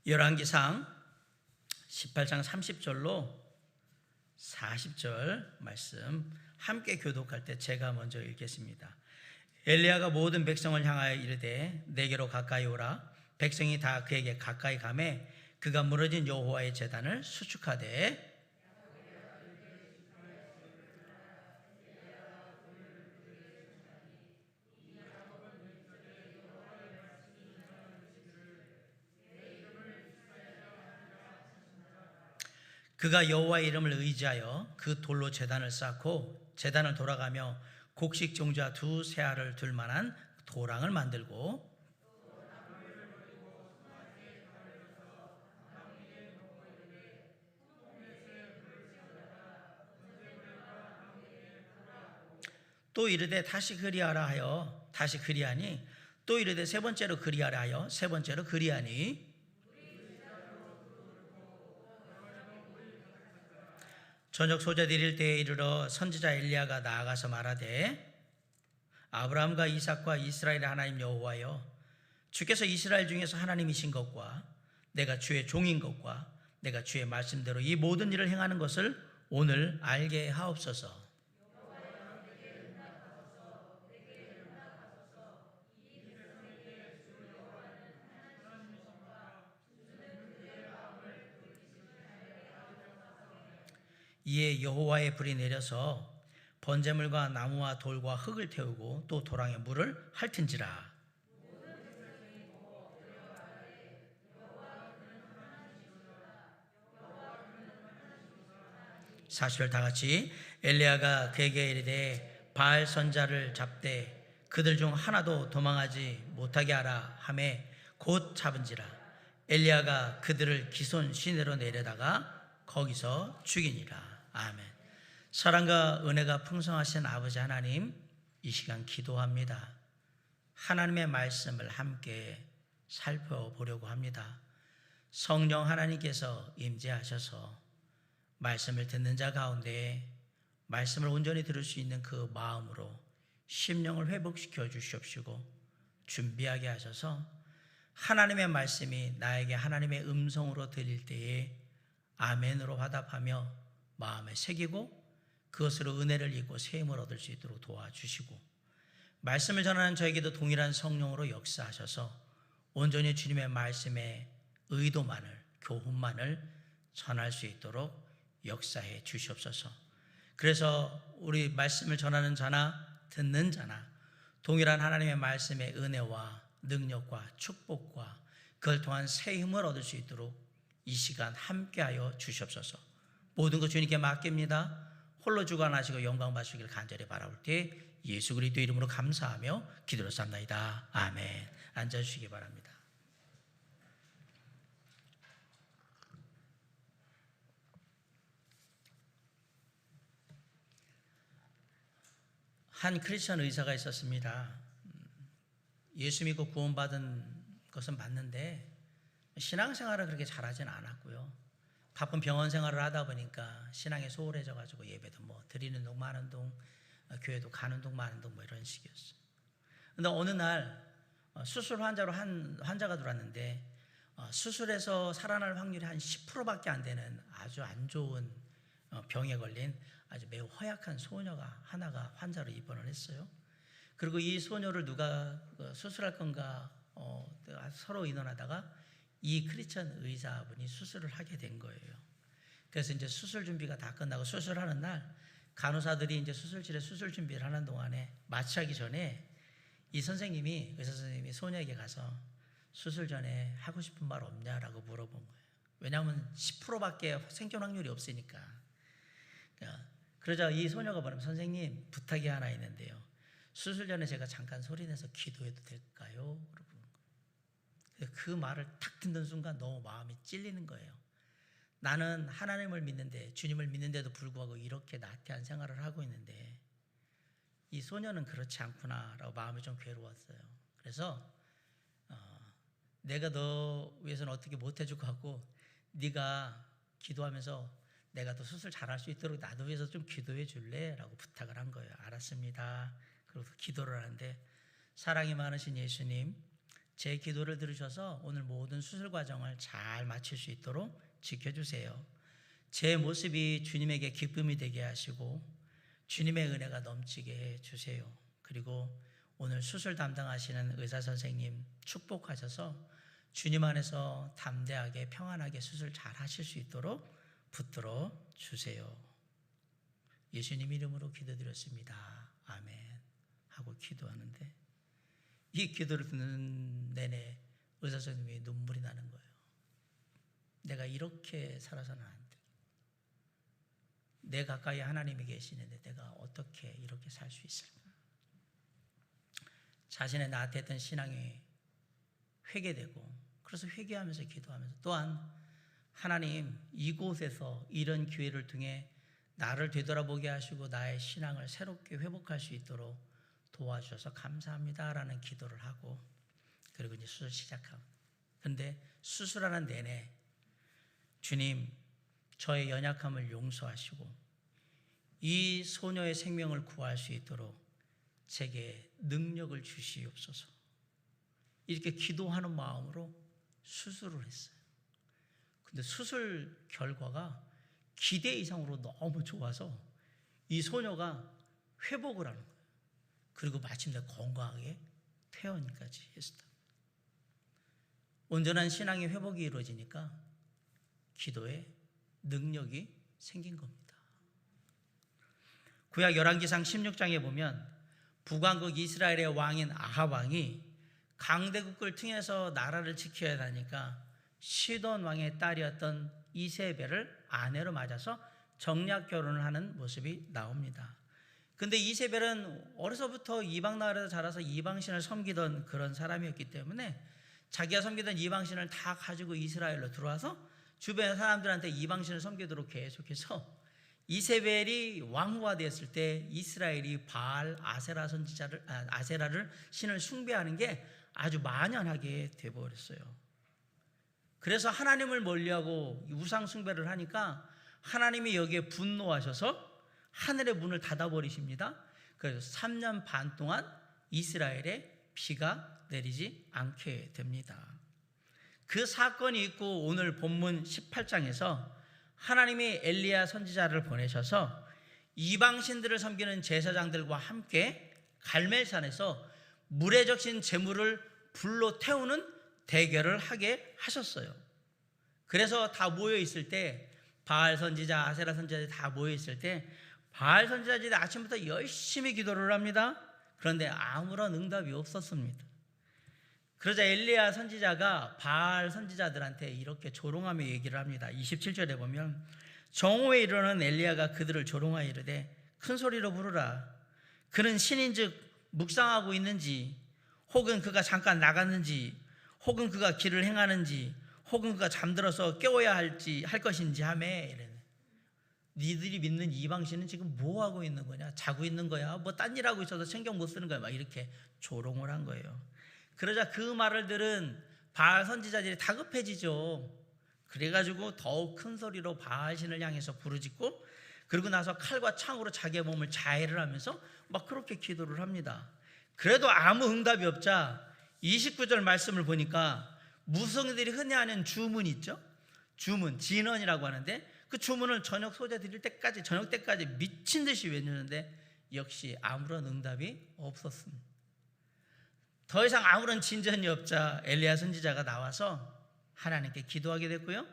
열왕기상 18장 30절로 40절 말씀 함께 교독할 때 제가 먼저 읽겠습니다. 엘리야가 모든 백성을 향하여 이르되 내게로 가까이 오라. 백성이 다 그에게 가까이 가매 그가 무너진 여호와의 제단을 수축하되 그가 여호와의 이름을 의지하여 그 돌로 제단을 쌓고 제단을 돌아가며 곡식 종자 두 세알을 둘 만한 도랑을 만들고 또 이르되 다시 그리하라 하여 다시 그리하니 또 이르되 세 번째로 그리하라 하여 세 번째로 그리하니 저녁 소재 드릴 때에 이르러 선지자 엘리야가 나아가서 말하되 아브라함과 이삭과 이스라엘의 하나님 여호와여 주께서 이스라엘 중에서 하나님이신 것과 내가 주의 종인 것과 내가 주의 말씀대로 이 모든 일을 행하는 것을 오늘 알게 하옵소서. 이에 여호와의 불이 내려서 번제물과 나무와 돌과 흙을 태우고 또 도랑에 물을 핥은지라. 40절 다같이 엘리야가 그에게 이르되 바알 선자를 잡되 그들 중 하나도 도망하지 못하게 하라 하매 곧 잡은지라. 엘리야가 그들을 기손 시내로 내려다가 거기서 죽이니라. 아멘. 사랑과 은혜가 풍성하신 아버지 하나님, 이 시간 기도합니다. 하나님의 말씀을 함께 살펴보려고 합니다. 성령 하나님께서 임재하셔서 말씀을 듣는 자 가운데 말씀을 온전히 들을 수 있는 그 마음으로 심령을 회복시켜 주시옵시고 준비하게 하셔서 하나님의 말씀이 나에게 하나님의 음성으로 들릴 때에 아멘으로 화답하며 마음에 새기고 그것으로 은혜를 입고 세임을 얻을 수 있도록 도와주시고 말씀을 전하는 저에게도 동일한 성령으로 역사하셔서 온전히 주님의 말씀의 의도만을 교훈만을 전할 수 있도록 역사해 주시옵소서. 그래서 우리 말씀을 전하는 자나 듣는 자나 동일한 하나님의 말씀의 은혜와 능력과 축복과 그걸 통한 새 힘을 얻을 수 있도록 이 시간 함께하여 주시옵소서. 모든 것 주님께 맡깁니다. 홀로 주관하시고 영광 받으시길 간절히 바라올 때 예수 그리스도 이름으로 감사하며 기도를 삼나이다. 아멘. 앉아주시기 바랍니다. 한 크리스천 의사가 있었습니다. 예수 믿고 구원받은 것은 맞는데 신앙생활을 그렇게 잘하지는 않았고요. 바쁜 병원 생활을 하다 보니까 신앙이 소홀해져 가지고 예배도 뭐 드리는 동 마는 동 교회도 가는 동 마는 동 뭐 이런 식이었어요. 근데 어느 날 수술 환자로 한 환자가 들어왔는데 수술해서 살아날 확률이 한 10%밖에 안 되는 아주 안 좋은 병에 걸린 아주 매우 허약한 소녀가 하나가 환자로 입원을 했어요. 그리고 이 소녀를 누가 수술할 건가 서로 의논하다가 이 크리스천 의사분이 수술을 하게 된 거예요. 그래서 이제 수술 준비가 다 끝나고 수술하는 날 간호사들이 이제 수술실에 수술 준비를 하는 동안에 마취하기 전에 이 선생님이 의사 선생님이 소녀에게 가서 수술 전에 하고 싶은 말 없냐라고 물어본 거예요. 왜냐하면 10%밖에 생존 확률이 없으니까. 그러자 이 소녀가 뭐냐면 선생님 부탁이 하나 있는데요. 수술 전에 제가 잠깐 소리내서 기도해도 될까요? 그 말을 탁 듣는 순간 너무 마음이 찔리는 거예요. 나는 하나님을 믿는데 주님을 믿는데도 불구하고 이렇게 나태한 생활을 하고 있는데 이 소녀는 그렇지 않구나라고 마음이 좀 괴로웠어요. 그래서 내가 너 위해서는 어떻게 못해줄 것 같고 네가 기도하면서 내가 더 수술 잘할 수 있도록 나도 위해서 좀 기도해 줄래? 라고 부탁을 한 거예요. 알았습니다. 그리고 기도를 하는데 사랑이 많으신 예수님 제 기도를 들으셔서 오늘 모든 수술 과정을 잘 마칠 수 있도록 지켜주세요. 제 모습이 주님에게 기쁨이 되게 하시고 주님의 은혜가 넘치게 해주세요. 그리고 오늘 수술 담당하시는 의사 선생님 축복하셔서 주님 안에서 담대하게 평안하게 수술 잘 하실 수 있도록 붙들어 주세요. 예수님 이름으로 기도드렸습니다. 아멘 하고 기도하는데 이 기도를 듣는 내내 의사 선생님이 눈물이 나는 거예요. 내가 이렇게 살아서는 안 돼. 내 가까이 하나님이 계시는데 내가 어떻게 이렇게 살 수 있을까? 자신의 나태했던 신앙이 회개되고, 그래서 회개하면서 기도하면서 또한 하나님 이곳에서 이런 기회를 통해 나를 되돌아보게 하시고 나의 신앙을 새롭게 회복할 수 있도록 도와주셔서 감사합니다라는 기도를 하고, 그리고 이제 수술 시작하고, 근데 수술하는 내내 주님 저의 연약함을 용서하시고 이 소녀의 생명을 구할 수 있도록 제게 능력을 주시옵소서, 이렇게 기도하는 마음으로 수술을 했어요. 근데 수술 결과가 기대 이상으로 너무 좋아서 이 소녀가 회복을 하는 거예요. 그리고 마침내 건강하게 퇴원까지 했습니다. 온전한 신앙의 회복이 이루어지니까 기도에 능력이 생긴 겁니다. 구약 열왕기상 16장에 보면 북왕국 이스라엘의 왕인 아합 왕이 강대국을 통해서 나라를 지켜야 하니까 시돈 왕의 딸이었던 이세벨을 아내로 맞아서 정략 결혼을 하는 모습이 나옵니다. 근데 이세벨은 어려서부터 이방 나라에서 자라서 이방신을 섬기던 그런 사람이었기 때문에 자기가 섬기던 이방신을 다 가지고 이스라엘로 들어와서 주변 사람들한테 이방신을 섬기도록 계속해서 이세벨이 왕후가 되었을 때 이스라엘이 바알 아세라를 신을 숭배하는 게 아주 만연하게 되어버렸어요. 그래서 하나님을 멀리하고 우상 숭배를 하니까 하나님이 여기에 분노하셔서 하늘의 문을 닫아버리십니다. 그래서 3년 반 동안 이스라엘에 비가 내리지 않게 됩니다. 그 사건이 있고 오늘 본문 18장에서 하나님이 엘리야 선지자를 보내셔서 이방신들을 섬기는 제사장들과 함께 갈멜산에서 물에 적신 제물을 불로 태우는 대결을 하게 하셨어요. 그래서 다 모여 있을 때 바알 선지자, 아세라 선지자들이 다 모여 있을 때 바알 선지자들이 아침부터 열심히 기도를 합니다. 그런데 아무런 응답이 없었습니다. 그러자 엘리야 선지자가 바알 선지자들한테 이렇게 조롱하며 얘기를 합니다. 27절에 보면 정오에 이르는 엘리야가 그들을 조롱하여 이르되 큰 소리로 부르라. 그는 신인즉 묵상하고 있는지, 혹은 그가 잠깐 나갔는지, 혹은 그가 길을 행하는지, 혹은 그가 잠들어서 깨워야 할 것인지 하매 이러네. 니들이 믿는 이방신은 지금 뭐 하고 있는 거냐? 자고 있는 거야? 뭐 딴 일 하고 있어서 신경 못 쓰는 거야? 막 이렇게 조롱을 한 거예요. 그러자 그 말을 들은 바알 선지자들이 다급해지죠. 그래가지고 더욱 큰 소리로 바알 신을 향해서 부르짖고, 그러고 나서 칼과 창으로 자기의 몸을 자해를 하면서 막 그렇게 기도를 합니다. 그래도 아무 응답이 없자 29절 말씀을 보니까 무성들이 흔히 하는 주문 있죠? 주문, 진언이라고 하는데 그 주문을 저녁 소재 드릴 때까지, 저녁 때까지 미친 듯이 외쳤는데 역시 아무런 응답이 없었습니다. 더 이상 아무런 진전이 없자 엘리야 선지자가 나와서 하나님께 기도하게 됐고요.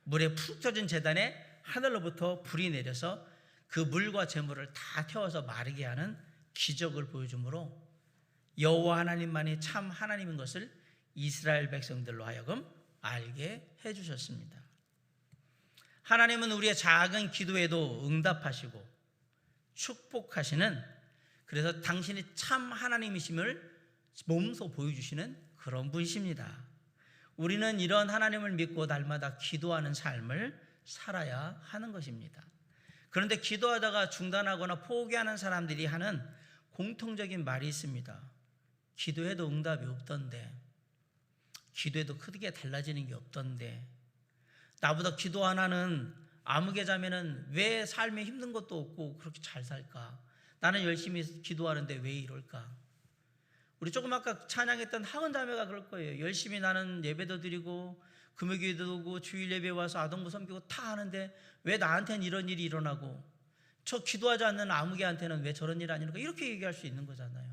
물에 푹 젖은 제단에 하늘로부터 불이 내려서 그 물과 제물을 다 태워서 마르게 하는 기적을 보여주므로 여호와 하나님만이 참 하나님인 것을 이스라엘 백성들로 하여금 알게 해주셨습니다. 하나님은 우리의 작은 기도에도 응답하시고 축복하시는, 그래서 당신이 참 하나님이심을 몸소 보여주시는 그런 분이십니다. 우리는 이런 하나님을 믿고 날마다 기도하는 삶을 살아야 하는 것입니다. 그런데 기도하다가 중단하거나 포기하는 사람들이 하는 공통적인 말이 있습니다. 기도해도 응답이 없던데, 기도해도 크게 달라지는 게 없던데, 나보다 기도 하나는 아무개 자매는 왜 삶에 힘든 것도 없고 그렇게 잘 살까? 나는 열심히 기도하는데 왜 이럴까? 우리 조금 아까 찬양했던 하은자매가 그럴 거예요. 열심히 나는 예배도 드리고 금요기도 오고 주일 예배 와서 아동부 섬기고 다 하는데 왜 나한테는 이런 일이 일어나고 저 기도하지 않는 아무개한테는 왜 저런 일이 아니는가, 이렇게 얘기할 수 있는 거잖아요.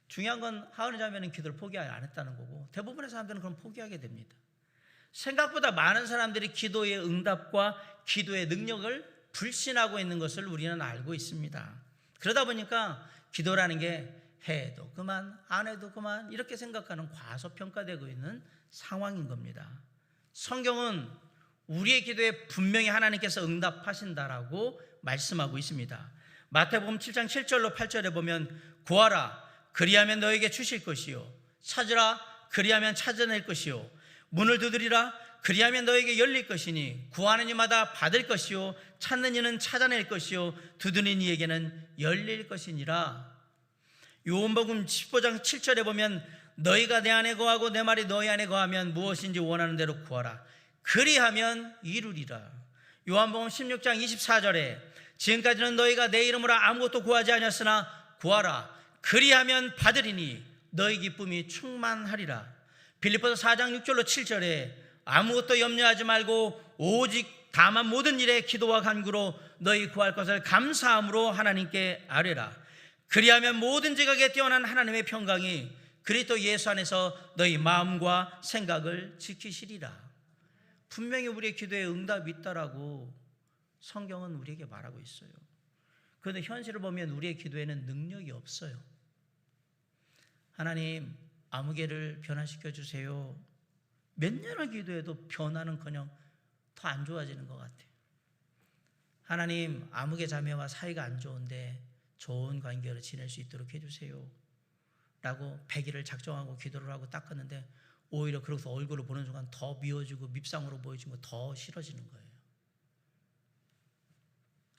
중요한 건 하은자매는 기도를 포기 안 했다는 거고 대부분의 사람들은 그럼 포기하게 됩니다. 생각보다 많은 사람들이 기도의 응답과 기도의 능력을 불신하고 있는 것을 우리는 알고 있습니다. 그러다 보니까 기도라는 게 해도 그만 안 해도 그만 이렇게 생각하는 과소평가되고 있는 상황인 겁니다. 성경은 우리의 기도에 분명히 하나님께서 응답하신다라고 말씀하고 있습니다. 마태복음 7장 7절로 8절에 보면 구하라 그리하면 너에게 주실 것이요 찾으라 그리하면 찾아낼 것이요 문을 두드리라 그리하면 너에게 열릴 것이니 구하는 이마다 받을 것이요 찾는 이는 찾아낼 것이요 두드리는 이에게는 열릴 것이니라. 요한복음 15장 7절에 보면 너희가 내 안에 거하고 내 말이 너희 안에 거하면 무엇인지 원하는 대로 구하라 그리하면 이루리라. 요한복음 16장 24절에 지금까지는 너희가 내 이름으로 아무것도 구하지 아니었으나 구하라 그리하면 받으리니 너희 기쁨이 충만하리라. 빌립보서 4장 6절로 7절에 아무것도 염려하지 말고 오직 다만 모든 일에 기도와 간구로 너희 구할 것을 감사함으로 하나님께 아뢰라. 그리하면 모든 지각에 뛰어난 하나님의 평강이 그리스도 예수 안에서 너희 마음과 생각을 지키시리라. 분명히 우리의 기도에 응답이 있다라고 성경은 우리에게 말하고 있어요. 그런데 현실을 보면 우리의 기도에는 능력이 없어요. 하나님 아무개를 변화시켜 주세요. 몇 년을 기도해도 변화는커녕 더 안 좋아지는 것 같아요. 하나님 아무개 자매와 사이가 안 좋은데 좋은 관계로 지낼 수 있도록 해주세요 라고 100일을 작정하고 기도를 하고 닦았는데 오히려 그러고서 얼굴을 보는 순간 더 미워지고 밉상으로 보여지고 더 싫어지는 거예요.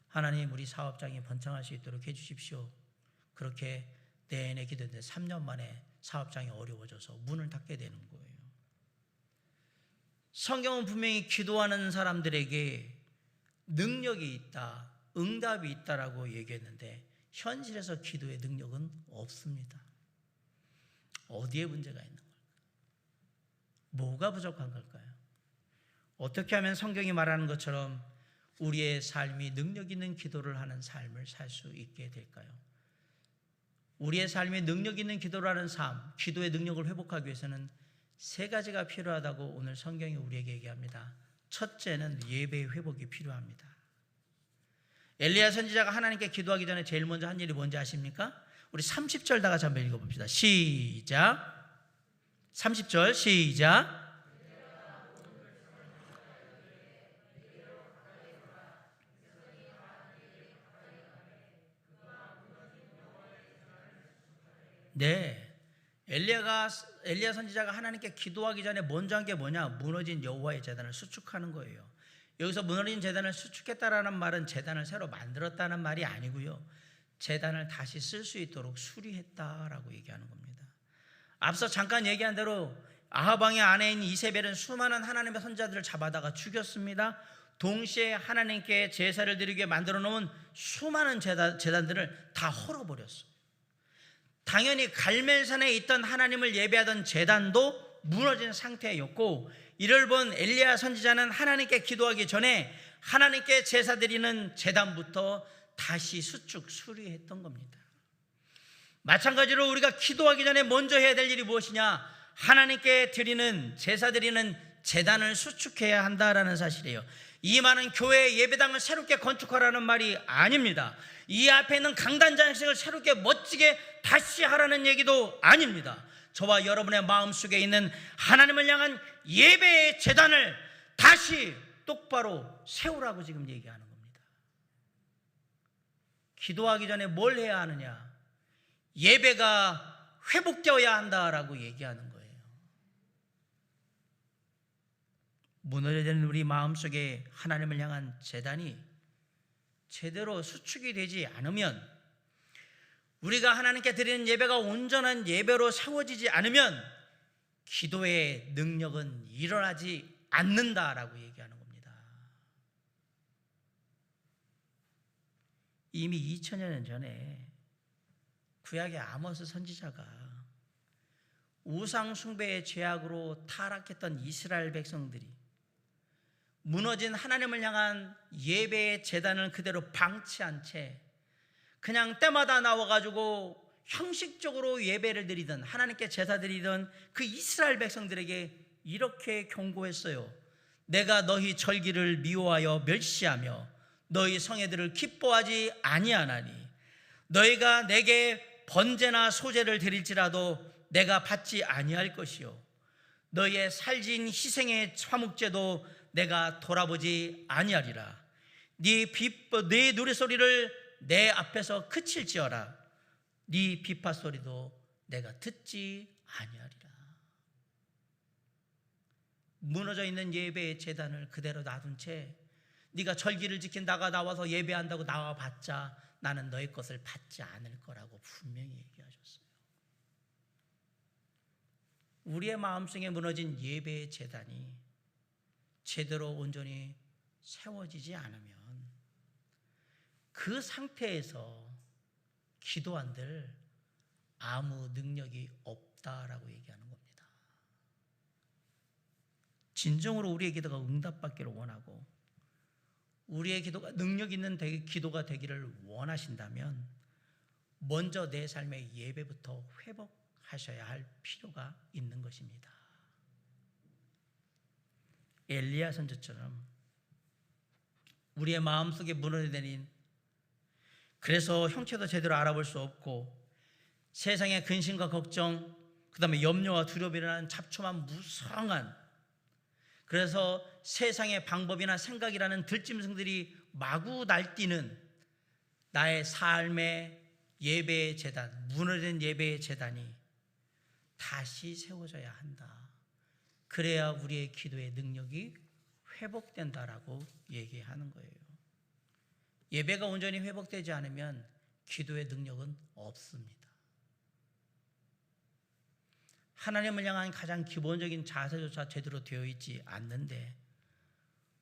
하나님 우리 사업장이 번창할 수 있도록 해주십시오. 그렇게 내내 기도했는데 3년 만에 사업장이 어려워져서 문을 닫게 되는 거예요. 성경은 분명히 기도하는 사람들에게 능력이 있다, 응답이 있다라고 얘기했는데 현실에서 기도의 능력은 없습니다. 어디에 문제가 있는 걸까요? 뭐가 부족한 걸까요? 어떻게 하면 성경이 말하는 것처럼 우리의 삶이 능력 있는 기도를 하는 삶을 살 수 있게 될까요? 우리의 삶이 능력 있는 기도를 하는 삶, 기도의 능력을 회복하기 위해서는 3가지가 필요하다고 오늘 성경이 우리에게 얘기합니다. 첫째는 예배의 회복이 필요합니다. 엘리야 선지자가 하나님께 기도하기 전에 제일 먼저 한 일이 뭔지 아십니까? 우리 30절 다 같이 한번 읽어봅시다. 시작. 30절 시작. 네, 엘리야 선지자가 하나님께 기도하기 전에 먼저 한 게 뭐냐? 무너진 여호와의 제단을 수축하는 거예요. 여기서 무너진 제단을 수축했다라는 말은 제단을 새로 만들었다는 말이 아니고요, 제단을 다시 쓸 수 있도록 수리했다라고 얘기하는 겁니다. 앞서 잠깐 얘기한 대로 아합 왕의 아내인 이세벨은 수많은 하나님의 선지자들을 잡아다가 죽였습니다. 동시에 하나님께 제사를 드리게 만들어 놓은 수많은 제단들을 다 헐어버렸어요. 당연히 갈멜산에 있던 하나님을 예배하던 제단도 무너진 상태였고, 이를 본 엘리야 선지자는 하나님께 기도하기 전에 하나님께 제사 드리는 제단부터 다시 수리했던 겁니다. 마찬가지로 우리가 기도하기 전에 먼저 해야 될 일이 무엇이냐? 하나님께 드리는 제사 드리는 제단을 수축해야 한다라는 사실이에요. 이 말은 교회의 예배당을 새롭게 건축하라는 말이 아닙니다. 이 앞에 있는 강단장식을 새롭게 멋지게 다시 하라는 얘기도 아닙니다. 저와 여러분의 마음속에 있는 하나님을 향한 예배의 제단을 다시 똑바로 세우라고 지금 얘기하는 겁니다. 기도하기 전에 뭘 해야 하느냐? 예배가 회복되어야 한다라고 얘기하는 거예요. 무너져진 우리 마음속에 하나님을 향한 제단이 제대로 수축이 되지 않으면, 우리가 하나님께 드리는 예배가 온전한 예배로 세워지지 않으면 기도의 능력은 일어나지 않는다라고 얘기하는 겁니다. 이미 2000년 전에 구약의 아모스 선지자가 우상 숭배의 죄악으로 타락했던 이스라엘 백성들이 무너진 하나님을 향한 예배의 제단을 그대로 방치한 채 그냥 때마다 나와가지고 형식적으로 예배를 드리던, 하나님께 제사 드리던 그 이스라엘 백성들에게 이렇게 경고했어요. 내가 너희 절기를 미워하여 멸시하며 너희 성회들을 기뻐하지 아니하나니 너희가 내게 번제나 소제를 드릴지라도 내가 받지 아니할 것이요 너희의 살진 희생의 화목제도 내가 돌아보지 아니하리라. 네 노래소리를 내 앞에서 그칠지어라. 네 비파 소리도 내가 듣지 아니하리라. 무너져 있는 예배의 제단을 그대로 놔둔 채 네가 절기를 지킨다가 나와서 예배한다고 나와봤자 나는 너희 것을 받지 않을 거라고 분명히 얘기하셨어요. 우리의 마음속에 무너진 예배의 제단이 제대로 온전히 세워지지 않으면 그 상태에서 기도한들 아무 능력이 없다라고 얘기하는 겁니다. 진정으로 우리의 기도가 응답받기를 원하고 우리의 기도가 능력 있는 기도가 되기를 원하신다면 먼저 내 삶의 예배부터 회복하셔야 할 필요가 있는 것입니다. 엘리야 선지처럼 우리의 마음속에 무너져내린, 그래서 형체도 제대로 알아볼 수 없고 세상의 근심과 걱정, 그 다음에 염려와 두려움이라는 잡초만 무성한, 그래서 세상의 방법이나 생각이라는 들짐승들이 마구 날뛰는 나의 삶의 예배의 제단, 무너진 예배의 제단이 다시 세워져야 한다. 그래야 우리의 기도의 능력이 회복된다라고 얘기하는 거예요. 예배가 온전히 회복되지 않으면 기도의 능력은 없습니다. 하나님을 향한 가장 기본적인 자세조차 제대로 되어 있지 않는데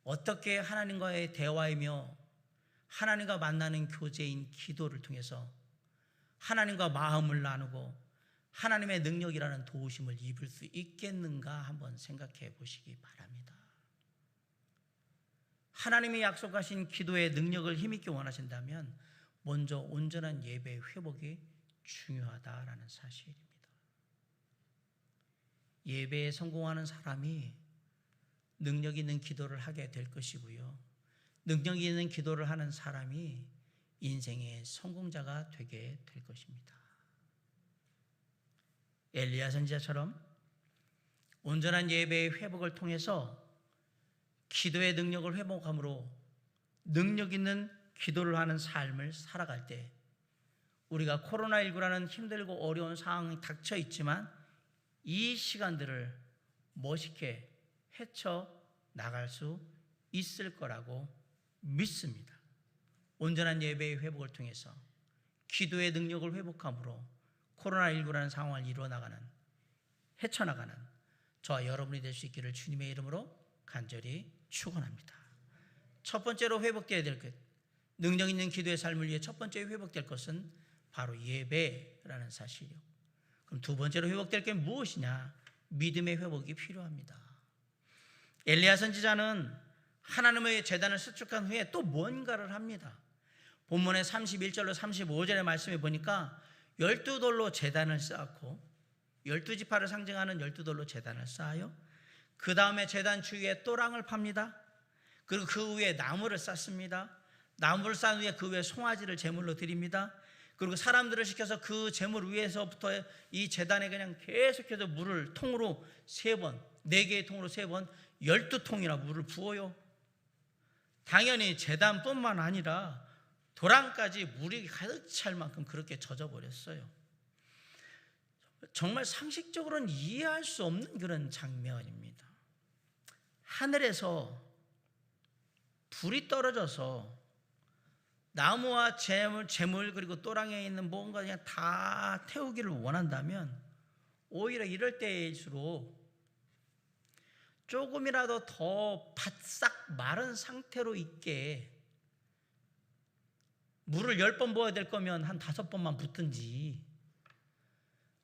어떻게 하나님과의 대화이며 하나님과 만나는 교제인 기도를 통해서 하나님과 마음을 나누고 하나님의 능력이라는 도우심을 입을 수 있겠는가 한번 생각해 보시기 바랍니다. 하나님이 약속하신 기도의 능력을 힘있게 원하신다면 먼저 온전한 예배 회복이 중요하다라는 사실입니다. 예배에 성공하는 사람이 능력 있는 기도를 하게 될 것이고요. 능력 있는 기도를 하는 사람이 인생의 성공자가 되게 될 것입니다. 엘리야 선지자처럼 온전한 예배의 회복을 통해서 기도의 능력을 회복함으로 능력 있는 기도를 하는 삶을 살아갈 때 우리가 코로나19라는 힘들고 어려운 상황이 닥쳐 있지만 이 시간들을 멋있게 헤쳐 나갈 수 있을 거라고 믿습니다. 온전한 예배의 회복을 통해서 기도의 능력을 회복함으로 코로나19라는 상황을 이루어나가는, 헤쳐나가는 저와 여러분이 될 수 있기를 주님의 이름으로 간절히 축원합니다. 첫 번째로 회복되어야 될 것, 능력 있는 기도의 삶을 위해 첫 번째 회복될 것은 바로 예배라는 사실이요. 그럼 두 번째로 회복될 게 무엇이냐? 믿음의 회복이 필요합니다. 엘리야 선지자는 하나님의 제단을 수축한 후에 또 뭔가를 합니다. 본문의 31절로 35절의 말씀에 보니까 12돌로 제단을 쌓고 12지파를 상징하는 12돌로 제단을 쌓아요. 그 다음에 제단 주위에 또랑을 팝니다. 그리고 그 위에 나무를 쌓습니다. 나무를 쌓은 후에 그 위에 송아지를 제물로 드립니다. 그리고 사람들을 시켜서 그 제물 위에서부터 이 제단에 그냥 계속해서 물을 통으로 3번, 4개의 통으로 3번, 12통이나 물을 부어요. 당연히 제단뿐만 아니라 도랑까지 물이 가득 찰 만큼 그렇게 젖어버렸어요. 정말 상식적으로는 이해할 수 없는 그런 장면입니다. 하늘에서 불이 떨어져서 나무와 재물 그리고 또랑에 있는 뭔가 그냥 다 태우기를 원한다면 오히려 이럴 때일수록 조금이라도 더 바싹 마른 상태로 있게 물을 10번 부어야 될 거면 한 5번만 붓든지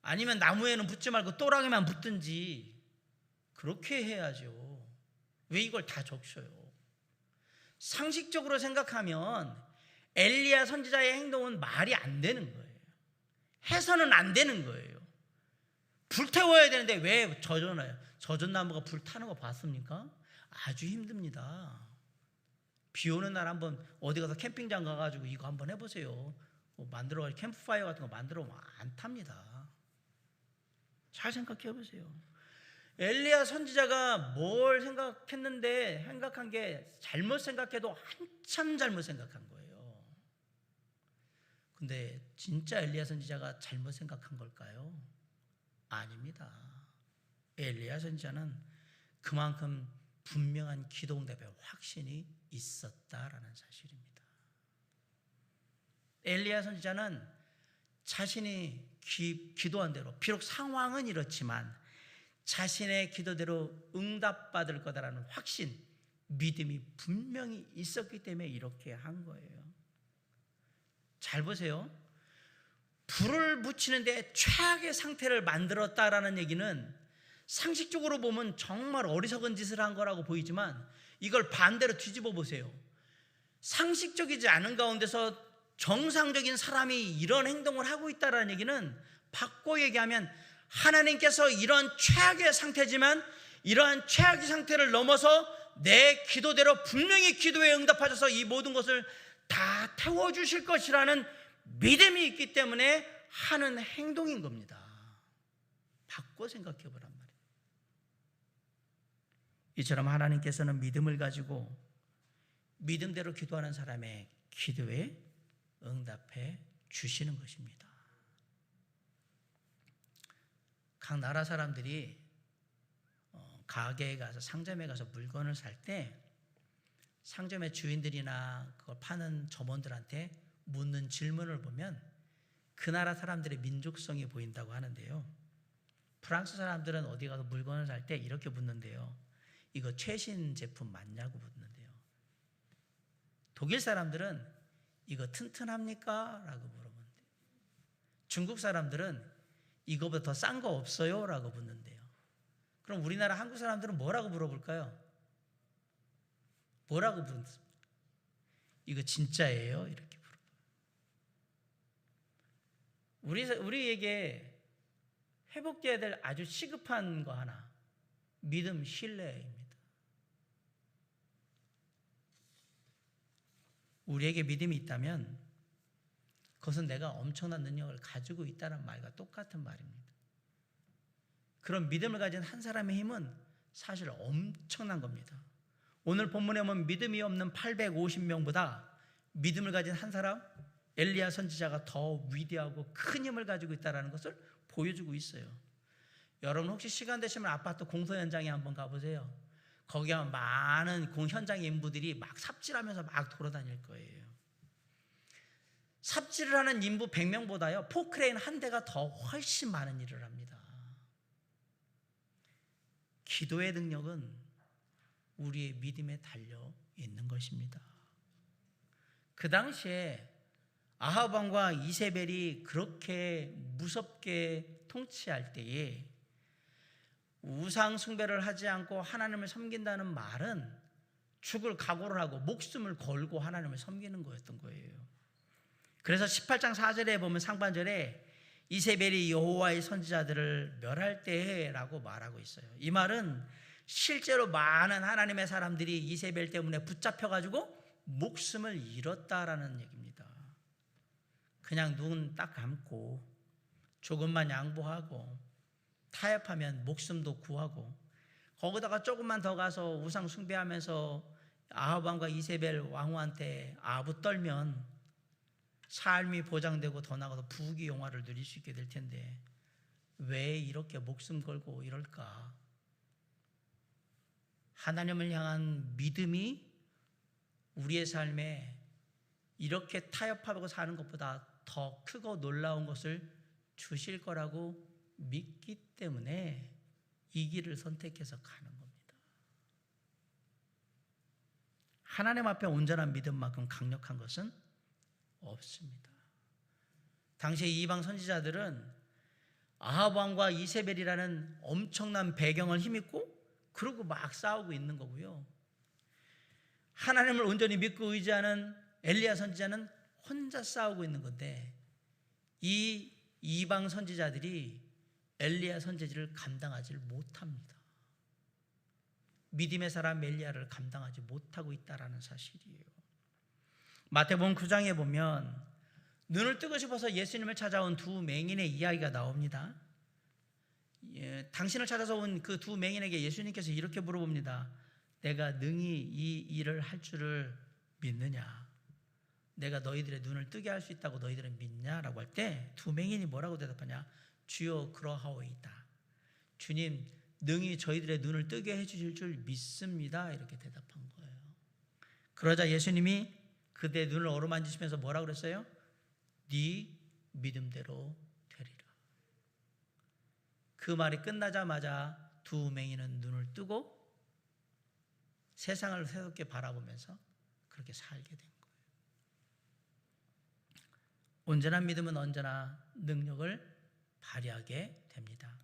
아니면 나무에는 붙지 말고 또랑에만 붙든지 그렇게 해야죠. 왜 이걸 다 적셔요? 상식적으로 생각하면 엘리야 선지자의 행동은 말이 안 되는 거예요. 해서는 안 되는 거예요. 불태워야 되는데 왜 젖어놔요? 젖은 나무가 불타는 거 봤습니까? 아주 힘듭니다. 비 오는 날 한번 어디 가서 캠핑장 가가지고 이거 한번 해보세요. 만들어가지고 캠프파이어 같은 거 만들어보면 안 탑니다. 잘 생각해 보세요. 엘리야 선지자가 뭘 생각했는데 생각한 게 잘못 생각해도 한참 잘못 생각한 거예요. 근데 진짜 엘리야 선지자가 잘못 생각한 걸까요? 아닙니다. 엘리야 선지자는 그만큼 분명한 기도 응답의 확신이 있었다라는 사실입니다. 엘리야 선지자는 자신이 기도한 대로, 비록 상황은 이렇지만 자신의 기도대로 응답받을 거다라는 확신, 믿음이 분명히 있었기 때문에 이렇게 한 거예요. 잘 보세요. 불을 붙이는데 최악의 상태를 만들었다라는 얘기는 상식적으로 보면 정말 어리석은 짓을 한 거라고 보이지만 이걸 반대로 뒤집어 보세요. 상식적이지 않은 가운데서 정상적인 사람이 이런 행동을 하고 있다는 얘기는 바꿔 얘기하면 하나님께서 이런 최악의 상태지만 이러한 최악의 상태를 넘어서 내 기도대로 분명히 기도에 응답하셔서 이 모든 것을 다 태워주실 것이라는 믿음이 있기 때문에 하는 행동인 겁니다. 바꿔 생각해 보란 말이에요. 이처럼 하나님께서는 믿음을 가지고 믿음대로 기도하는 사람의 기도에 응답해 주시는 것입니다. 각 나라 사람들이 가게에 가서 상점에 가서 물건을 살 때 상점의 주인들이나 그걸 파는 점원들한테 묻는 질문을 보면 그 나라 사람들의 민족성이 보인다고 하는데요. 프랑스 사람들은 어디 가서 물건을 살 때 이렇게 묻는데요. 이거 최신 제품 맞냐고 묻는데요. 독일 사람들은 이거 튼튼합니까? 라고 물어보는데요. 중국 사람들은 이거보다 더 싼 거 없어요? 라고 묻는데요. 그럼 우리나라 한국 사람들은 뭐라고 물어볼까요? 뭐라고 묻습니까? 이거 진짜예요? 이렇게 물어봐요. 우리에게 회복돼야 될 아주 시급한 거 하나, 믿음, 신뢰입니다. 우리에게 믿음이 있다면 그것은 내가 엄청난 능력을 가지고 있다는 말과 똑같은 말입니다. 그런 믿음을 가진 한 사람의 힘은 사실 엄청난 겁니다. 오늘 본문에 보면 믿음이 없는 850명보다 믿음을 가진 한 사람, 엘리야 선지자가 더 위대하고 큰 힘을 가지고 있다는 것을 보여주고 있어요. 여러분 혹시 시간 되시면 아파트 공사 현장에 한번 가보세요. 거기 가면 많은 현장의 인부들이 막 삽질하면서 막 돌아다닐 거예요. 삽질을 하는 인부 100명보다요 포크레인 한 대가 더 훨씬 많은 일을 합니다. 기도의 능력은 우리의 믿음에 달려 있는 것입니다. 그 당시에 아합 왕과 이세벨이 그렇게 무섭게 통치할 때에 우상 숭배를 하지 않고 하나님을 섬긴다는 말은 죽을 각오를 하고 목숨을 걸고 하나님을 섬기는 거였던 거예요. 그래서 18장 4절에 보면 상반절에 이세벨이 여호와의 선지자들을 멸할 때라고 말하고 있어요. 이 말은 실제로 많은 하나님의 사람들이 이세벨 때문에 붙잡혀가지고 목숨을 잃었다라는 얘기입니다. 그냥 눈 딱 감고 조금만 양보하고 타협하면 목숨도 구하고 거기다가 조금만 더 가서 우상 숭배하면서 아합 왕과 이세벨 왕후한테 아부 떨면 삶이 보장되고 더 나아가서 부귀 영화를 누릴 수 있게 될 텐데 왜 이렇게 목숨 걸고 이럴까? 하나님을 향한 믿음이 우리의 삶에 이렇게 타협하고 사는 것보다 더 크고 놀라운 것을 주실 거라고 믿기 때문에 이 길을 선택해서 가는 겁니다. 하나님 앞에 온전한 믿음만큼 강력한 것은 없습니다. 당시에 이방 선지자들은 아합 왕과 이세벨이라는 엄청난 배경을 힘입고 그러고 막 싸우고 있는 거고요. 하나님을 온전히 믿고 의지하는 엘리야 선지자는 혼자 싸우고 있는 건데, 이 이방 선지자들이 엘리야 선지자를 감당하지 못합니다. 믿음의 사람 엘리야를 감당하지 못하고 있다는 사실이에요. 마태복음 9장에 보면 눈을 뜨고 싶어서 예수님을 찾아온 두 맹인의 이야기가 나옵니다. 당신을 찾아서 온 그 두 맹인에게 예수님께서 이렇게 물어봅니다. 내가 능히 이 일을 할 줄을 믿느냐? 내가 너희들의 눈을 뜨게 할 수 있다고 너희들은 믿냐? 라고 할 때 두 맹인이 뭐라고 대답하냐? 주여 그러하오이다. 주님 능히 저희들의 눈을 뜨게 해주실 줄 믿습니다. 이렇게 대답한 거예요. 그러자 예수님이 그대 눈을 어루만지시면서 뭐라고 그랬어요? 네 믿음대로 되리라. 그 말이 끝나자마자 두 맹인은 눈을 뜨고 세상을 새롭게 바라보면서 그렇게 살게 된 거예요. 온전한 믿음은 언제나 능력을 발휘하게 됩니다.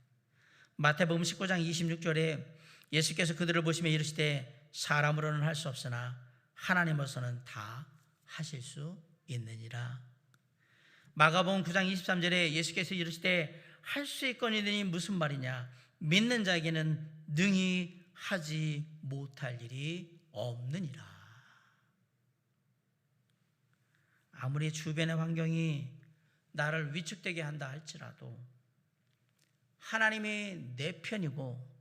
마태복음 19장 26절에 예수께서 그들을 보시며 이르시되 사람으로는 할 수 없으나 하나님으로서는 다 하실 수 있느니라. 마가복음 9장 23절에 예수께서 이르시되 할 수 있거니니 무슨 말이냐? 믿는 자에게는 능히 하지 못할 일이 없느니라. 아무리 주변의 환경이 나를 위축되게 한다 할지라도 하나님이 내 편이고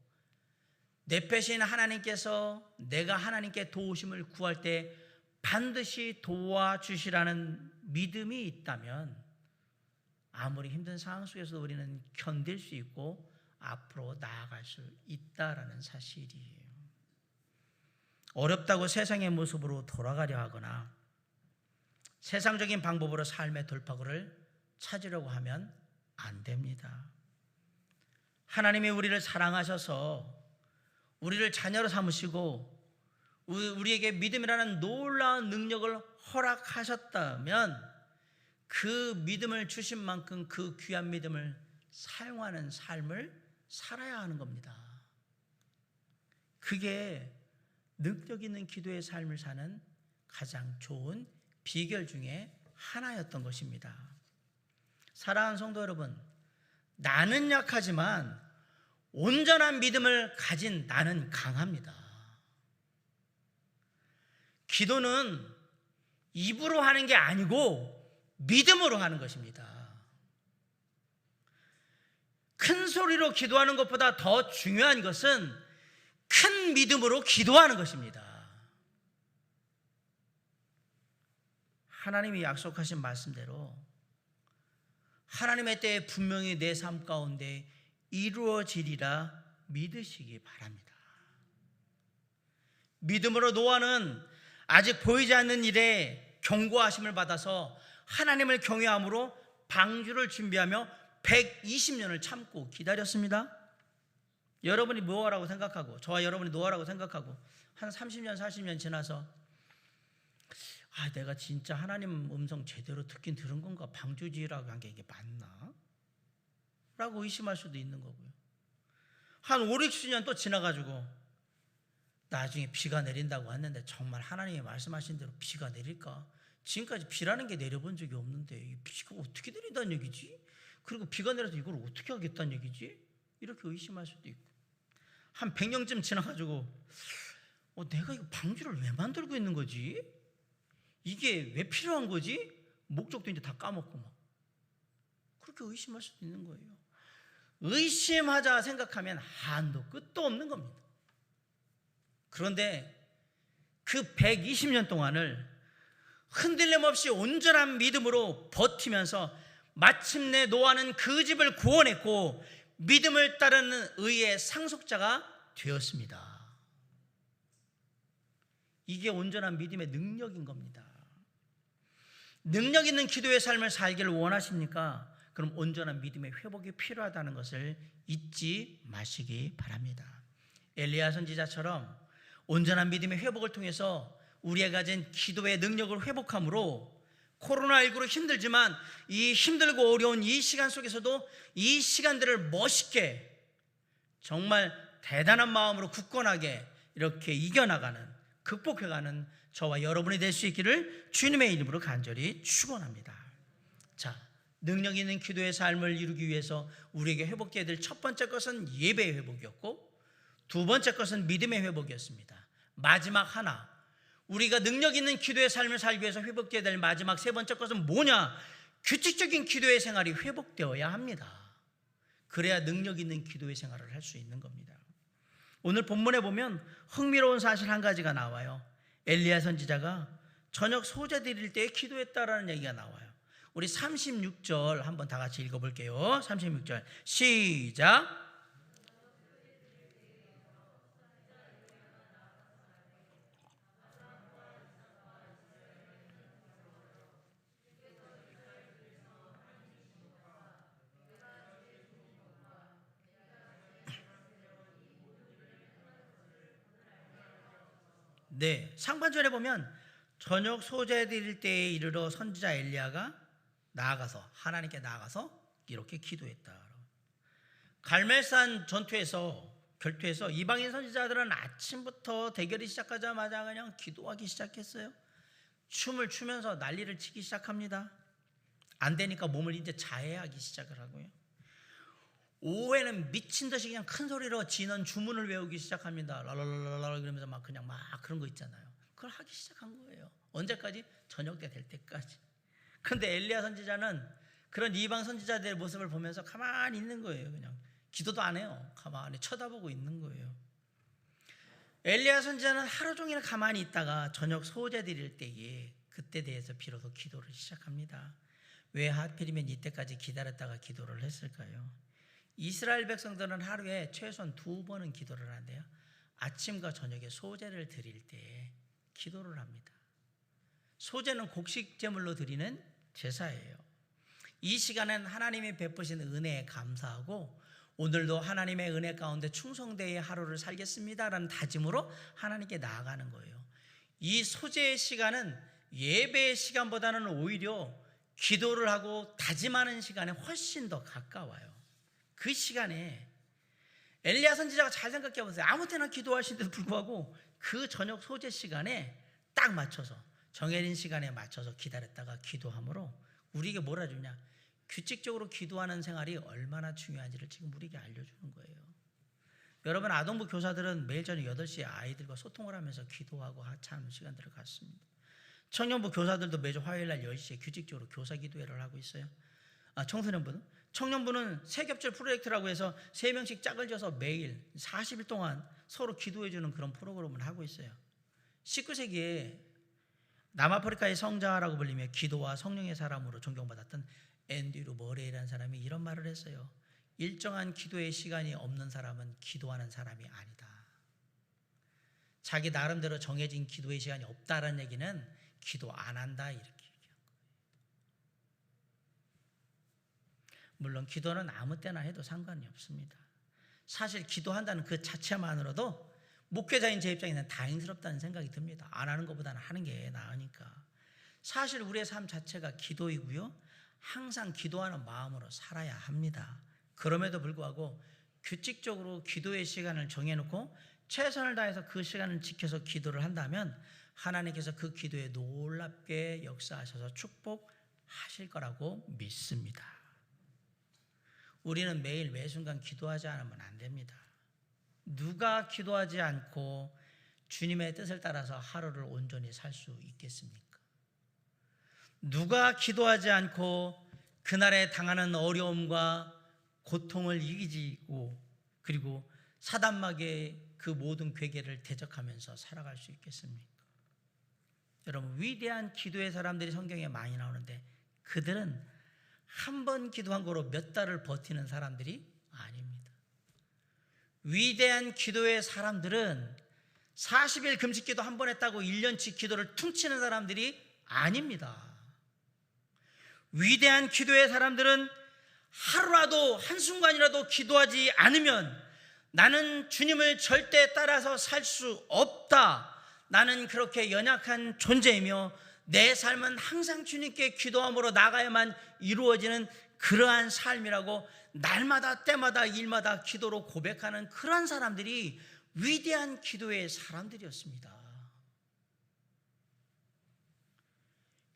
내 편이신 하나님께서 내가 하나님께 도우심을 구할 때 반드시 도와주시라는 믿음이 있다면 아무리 힘든 상황 속에서도 우리는 견딜 수 있고 앞으로 나아갈 수 있다라는 사실이에요. 어렵다고 세상의 모습으로 돌아가려 하거나 세상적인 방법으로 삶의 돌파구를 찾으려고 하면 안 됩니다. 하나님이 우리를 사랑하셔서 우리를 자녀로 삼으시고 우리에게 믿음이라는 놀라운 능력을 허락하셨다면 그 믿음을 주신 만큼 그 귀한 믿음을 사용하는 삶을 살아야 하는 겁니다. 그게 능력 있는 기도의 삶을 사는 가장 좋은 비결 중에 하나였던 것입니다. 사랑하는 성도 여러분, 나는 약하지만 온전한 믿음을 가진 나는 강합니다. 기도는 입으로 하는 게 아니고 믿음으로 하는 것입니다. 큰 소리로 기도하는 것보다 더 중요한 것은 큰 믿음으로 기도하는 것입니다. 하나님이 약속하신 말씀대로 하나님의 때에 분명히 내 삶 가운데 이루어지리라 믿으시기 바랍니다. 믿음으로 노아는 아직 보이지 않는 일에 경고하심을 받아서 하나님을 경외함으로 방주를 준비하며 120년을 참고 기다렸습니다. 여러분이 노아라고 생각하고 저와 여러분이 노아라고 생각하고 한 30년 40년 지나서 내가 진짜 하나님 음성 제대로 듣긴 들은 건가? 방주 지으라고 한 게 이게 맞나? 라고 의심할 수도 있는 거고요. 한 5, 60년 또 지나가지고 나중에 비가 내린다고 했는데 정말 하나님이 말씀하신 대로 비가 내릴까? 지금까지 비라는 게 내려본 적이 없는데 이 비가 어떻게 내린다는 얘기지? 그리고 비가 내려서 이걸 어떻게 하겠다는 얘기지? 이렇게 의심할 수도 있고 한 100년쯤 지나가지고 내가 이거 방주를 왜 만들고 있는 거지? 이게 왜 필요한 거지? 목적도 이제 다 까먹고 막 그렇게 의심할 수도 있는 거예요. 의심하자 생각하면 한도 끝도 없는 겁니다. 그런데 그 120년 동안을 흔들림 없이 온전한 믿음으로 버티면서 마침내 노아는 그 집을 구원했고 믿음을 따르는 의의 상속자가 되었습니다. 이게 온전한 믿음의 능력인 겁니다. 능력 있는 기도의 삶을 살기를 원하십니까? 그럼 온전한 믿음의 회복이 필요하다는 것을 잊지 마시기 바랍니다. 엘리야 선지자처럼 온전한 믿음의 회복을 통해서 우리가 가진 기도의 능력을 회복함으로 코로나19로 힘들지만 이 힘들고 어려운 이 시간 속에서도 이 시간들을 멋있게 정말 대단한 마음으로 굳건하게 이렇게 이겨나가는, 극복해가는 저와 여러분이 될 수 있기를 주님의 이름으로 간절히 축원합니다. 자, 능력 있는 기도의 삶을 이루기 위해서 우리에게 회복되어야 될 첫 번째 것은 예배의 회복이었고, 두 번째 것은 믿음의 회복이었습니다. 마지막 하나, 우리가 능력 있는 기도의 삶을 살기 위해서 회복되어야 될 마지막 세 번째 것은 뭐냐? 규칙적인 기도의 생활이 회복되어야 합니다. 그래야 능력 있는 기도의 생활을 할 수 있는 겁니다. 오늘 본문에 보면 흥미로운 사실 한 가지가 나와요. 엘리야 선지자가 저녁 소재 드릴 때 기도했다라는 얘기가 나와요. 우리 36절 한번 다 같이 읽어볼게요. 36절 시작. 네, 상반절에 보면 저녁 소재 드릴 때에 이르러 선지자 엘리야가 나아가서 하나님께 나아가서 이렇게 기도했다. 갈멜산 결투에서 이방인 선지자들은 아침부터 대결이 시작하자마자 그냥 기도하기 시작했어요. 춤을 추면서 난리를 치기 시작합니다. 안 되니까 몸을 이제 자해하기 시작을 하고요. 오후에는 미친 듯이 그냥 큰 소리로 진원 주문을 외우기 시작합니다. 랄랄랄랄 그러면서 막 그냥 막 그런 거 있잖아요. 그걸 하기 시작한 거예요. 언제까지? 저녁 때 될 때까지. 그런데 엘리야 선지자는 그런 이방 선지자들의 모습을 보면서 가만히 있는 거예요. 그냥 기도도 안 해요. 가만히 쳐다보고 있는 거예요. 엘리야 선지자는 하루 종일 가만히 있다가 저녁 소재 드릴 때에 그때 대해서 비로소 기도를 시작합니다. 왜 하필이면 이때까지 기다렸다가 기도를 했을까요? 이스라엘 백성들은 하루에 최소한 2번은 기도를 한대요. 아침과 저녁에 소제를 드릴 때 기도를 합니다. 소제는 곡식 제물로 드리는 제사예요. 이 시간엔 하나님이 베푸신 은혜에 감사하고 오늘도 하나님의 은혜 가운데 충성되의 하루를 살겠습니다라는 다짐으로 하나님께 나아가는 거예요. 이 소제의 시간은 예배의 시간보다는 오히려 기도를 하고 다짐하는 시간에 훨씬 더 가까워요. 그 시간에 엘리야 선지자가 잘 생각해 보세요. 아무 때나 기도하시는데도 불구하고 그 저녁 소제 시간에 딱 맞춰서 정해진 시간에 맞춰서 기다렸다가 기도함으로 우리에게 뭐라 주냐? 규칙적으로 기도하는 생활이 얼마나 중요한지를 지금 우리에게 알려주는 거예요. 여러분, 아동부 교사들은 매일 저녁 8시에 아이들과 소통을 하면서 기도하고 하찮은 시간들을 갖습니다. 청년부 교사들도 매주 화요일날 10시에 규칙적으로 교사 기도회를 하고 있어요. 청년부는 세겹절 프로젝트라고 해서 3명씩 짝을 져서 매일 40일 동안 서로 기도해주는 그런 프로그램을 하고 있어요. 19세기에 남아프리카의 성자라고 불리며 기도와 성령의 사람으로 존경받았던 앤드류 머레이라는 사람이 이런 말을 했어요. 일정한 기도의 시간이 없는 사람은 기도하는 사람이 아니다. 자기 나름대로 정해진 기도의 시간이 없다는 얘기는 기도 안 한다 이렇게 얘기한 거예요. 물론 기도는 아무 때나 해도 상관이 없습니다. 사실 기도한다는 그 자체만으로도 목회자인 제 입장에는 다행스럽다는 생각이 듭니다. 안 하는 것보다는 하는 게 나으니까. 사실 우리의 삶 자체가 기도이고요. 항상 기도하는 마음으로 살아야 합니다. 그럼에도 불구하고 규칙적으로 기도의 시간을 정해놓고 최선을 다해서 그 시간을 지켜서 기도를 한다면 하나님께서 그 기도에 놀랍게 역사하셔서 축복하실 거라고 믿습니다. 우리는 매일 매순간 기도하지 않으면 안 됩니다. 누가 기도하지 않고 주님의 뜻을 따라서 하루를 온전히 살 수 있겠습니까? 누가 기도하지 않고 그날에 당하는 어려움과 고통을 이기고 그리고 사단마귀의 그 모든 괴계를 대적하면서 살아갈 수 있겠습니까? 여러분, 위대한 기도의 사람들이 성경에 많이 나오는데 그들은 한 번 기도한 거로 몇 달을 버티는 사람들이 아닙니다. 위대한 기도의 사람들은 40일 금식기도 한 번 했다고 1년치 기도를 퉁치는 사람들이 아닙니다. 위대한 기도의 사람들은 하루라도 한순간이라도 기도하지 않으면 나는 주님을 절대 따라서 살 수 없다. 나는 그렇게 연약한 존재이며 내 삶은 항상 주님께 기도함으로 나가야만 이루어지는 그러한 삶이라고 날마다 때마다 일마다 기도로 고백하는 그러한 사람들이 위대한 기도의 사람들이었습니다.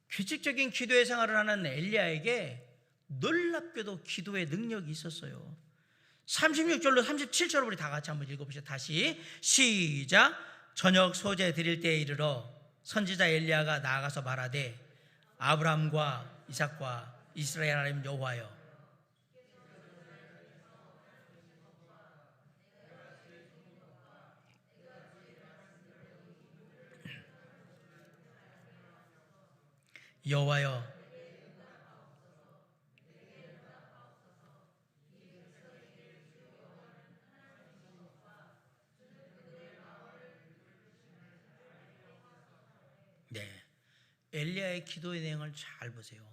규칙적인 기도의 생활을 하는 엘리야에게 놀랍게도 기도의 능력이 있었어요. 36절로 37절을 우리 다 같이 한번 읽어보시죠. 다시 시작. 저녁 소재 드릴 때에 이르러 선지자 엘리야가 나아가서 말하되 아브라함과 이삭과 이스라엘 하나님 여호와여, 여호와여, 네, 엘리야의 기도의 내용을 잘 보세요.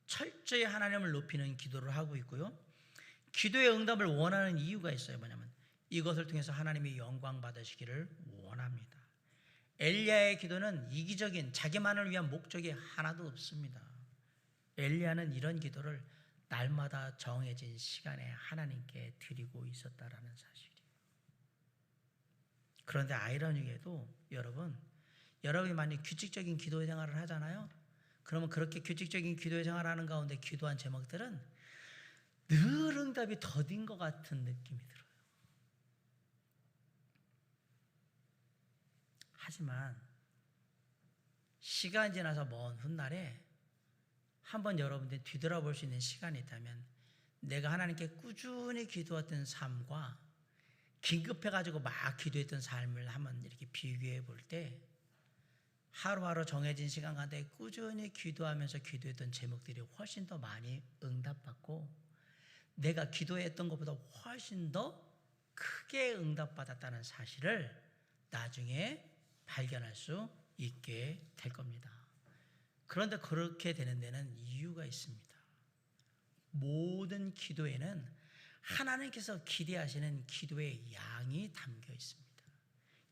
철저히 하나님을 높이는 기도를 하고 있고요. 기도의 응답을 원하는 이유가 있어요. 뭐냐면 이것을 통해서 하나님이 영광 받으시기를 원합니다. 엘리야의 기도는 이기적인 자기만을 위한 목적이 하나도 없습니다. 엘리야는 이런 기도를 날마다 정해진 시간에 하나님께 드리고 있었다라는 사실이에요. 그런데 아이러니게도 여러분이 만약 규칙적인 기도 생활을 하잖아요. 그러면 그렇게 규칙적인 기도 생활을 하는 가운데 기도한 제목들은 늘 응답이 더딘 것 같은 느낌이 들어요. 하지만 시간이 지나서 먼 훗날에 한번 여러분들이 뒤돌아볼 수 있는 시간이 있다면 내가 하나님께 꾸준히 기도했던 삶과 긴급해가지고 막 기도했던 삶을 한번 이렇게 비교해 볼 때 하루하루 정해진 시간 가운데 꾸준히 기도하면서 기도했던 제목들이 훨씬 더 많이 응답받고 내가 기도했던 것보다 훨씬 더 크게 응답받았다는 사실을 나중에 발견할 수 있게 될 겁니다. 그런데 그렇게 되는 데는 이유가 있습니다. 모든 기도에는 하나님께서 기대하시는 기도의 양이 담겨 있습니다.